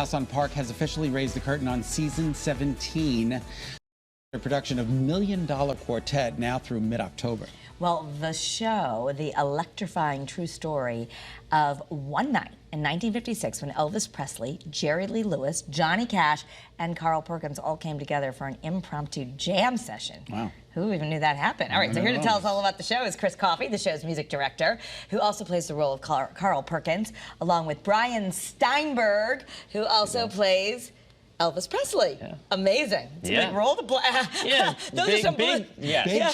On Park has officially raised the curtain on season 17, a production of $1 Million Quartet, now through mid-October. Well, the show, the electrifying true story of one night in 1956 when Elvis Presley, Jerry Lee Lewis, Johnny Cash, and Carl Perkins all came together for an impromptu jam session. Wow. Who even knew that happened? All right, so here to tell us all about the show is Chris Coffey, the show's music director, who also plays the role of Carl Perkins, along with Brian Steinber, who also plays Elvis Presley. Yeah. Amazing. It's a big role to play. Yeah. Those are some big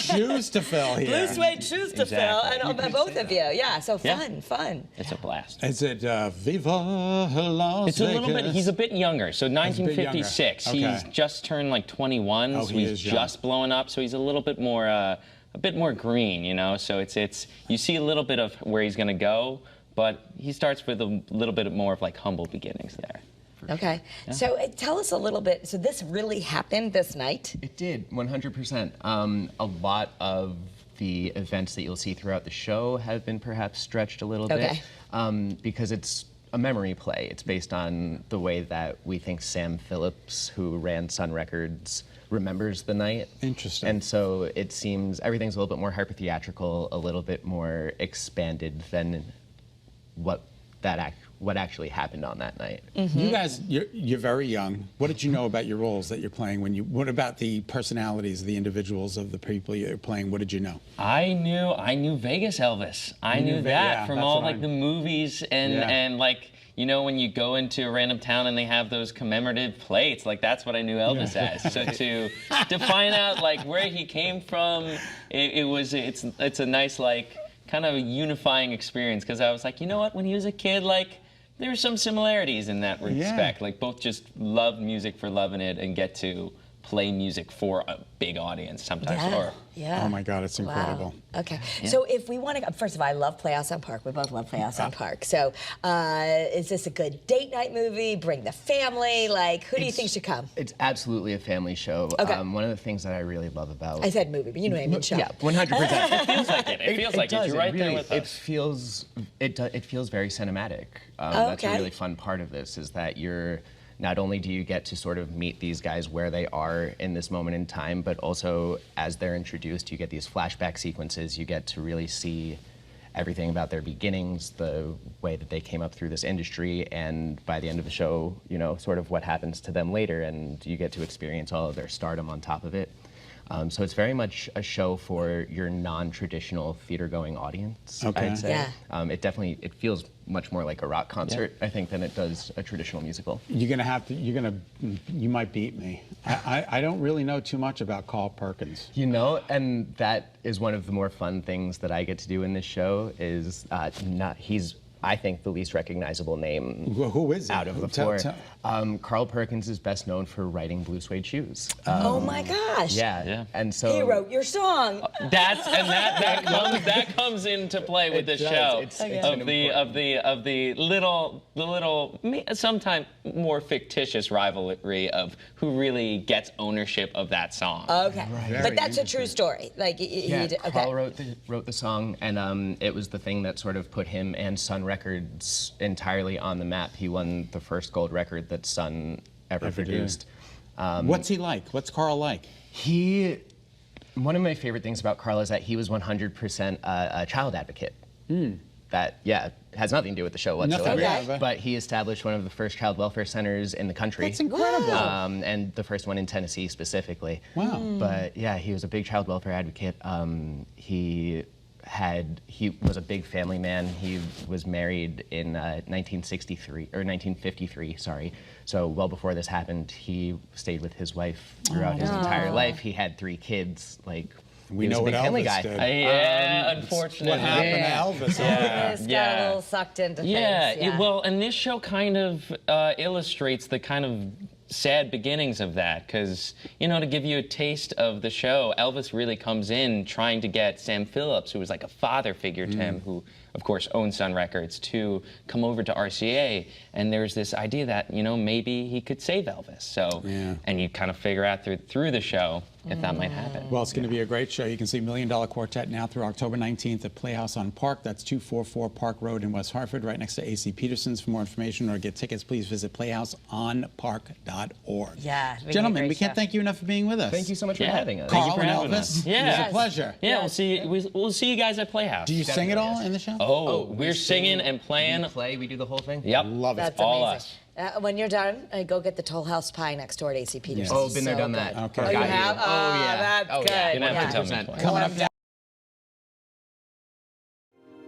shoes to fill here. Blue suede shoes to fill, and both of you. Yeah, so fun. It's a blast. Is it Viva Las It's a little bit, he's a bit younger. So 1956, he's just turned like 21, so he's just blowing up, so he's a little bit more, green, you know? So it's you see a little bit of where he's gonna go, but he starts with a little bit more of like humble beginnings there. Okay, so tell us a little bit. So this really happened this night? It did, 100%. A lot of the events that you'll see throughout the show have been perhaps stretched a little bit because it's a memory play. It's based on the way that we think Sam Phillips, who ran Sun Records, remembers the night. Interesting. And so it seems everything's a little bit more hyper-theatrical, a little bit more expanded than what actually happened on that night. You guys, you're very young. What did you know about your roles that you're playing? What about the personalities, the individuals of the people you're playing? What did you know? I knew Vegas Elvis. I knew that from all like the movies and like, you know, when you go into a random town and they have those commemorative plates, like that's what I knew Elvis as. So to find out like where he came from, it's a nice like kind of unifying experience, because I was like, you know what, when he was a kid, like there were some similarities in that respect. Like both just loved music for loving it and get to play music for a big audience sometimes. Oh my God, it's incredible. Wow. Okay, so if we want to, first of all, I love Playhouse on Park. We both love Playhouse on Park. So is this a good date night movie? Bring the family? Like, who do you think should come? It's absolutely a family show. Okay. One of the things that I really love about... I said movie, but you know what I mean, show. Yeah, 100%. It feels like it. It feels like it. You're right there with us. It feels very cinematic. That's a really fun part of this, is that not only do you get to sort of meet these guys where they are in this moment in time, but also as they're introduced, you get these flashback sequences. You get to really see everything about their beginnings, the way that they came up through this industry, and by the end of the show, you know, sort of what happens to them later, and you get to experience all of their stardom on top of it. So it's very much a show for your non-traditional theater-going audience, I'd say. It feels much more like a rock concert, I think, than it does a traditional musical. You might beat me. I don't really know too much about Carl Perkins. You know, and that is one of the more fun things that I get to do in this show, is he's, I think, the least recognizable name Who is he? Out of the four. Carl Perkins is best known for writing Blue Suede Shoes. Oh my gosh! Yeah. And so he wrote your song. That comes into play with the show. Of the little sometimes more fictitious rivalry of who really gets ownership of that song. Okay, but that's a true story. Like Carl wrote the song, and it was the thing that sort of put him and Sun Records entirely on the map. He won the first gold record that Sun ever produced. What's he like? What's Carl like? One of my favorite things about Carl is that he was 100% a child advocate. That, has nothing to do with the show whatsoever. But he established one of the first child welfare centers in the country. That's incredible. And the first one in Tennessee specifically. Wow. But yeah, he was a big child welfare advocate. He was a big family man. He was married in 1953, sorry. So well before this happened, he stayed with his wife throughout his entire life. He had 3 kids. Like, we know what Elvis did. Unfortunately. What happened to Elvis? Got a little sucked into things. Well, and this show kind of illustrates the kind of sad beginnings of that, because, you know, to give you a taste of the show, Elvis really comes in trying to get Sam Phillips, who was like a father figure to him, who of course owned Sun Records, to come over to RCA, and there's this idea that, you know, maybe he could save Elvis. So and you kind of figure out through the show if that might happen. Well, it's going to be a great show. You can see $1 Million Quartet now through October 19th at Playhouse on Park. That's 244 Park Road in West Hartford, right next to AC Peterson's. For more information or to get tickets, please visit playhouseonpark.org. Yeah. Gentlemen, we can't thank you enough for being with us. Thank you so much for having us. Carl and having Elvis, us. it was a pleasure. Yeah, we'll see you guys at Playhouse. Do you sing at all in the show? Oh, we're singing and playing. We do the whole thing? Yep. Love it. That's all amazing. us. When you're done, go get the Toll House Pie next door at AC Peterson's. Oh, been there, done that. Okay. Oh, you have? Oh, yeah. That's Oh, good. yeah. You're gonna have to tell me. 100%. Coming up now.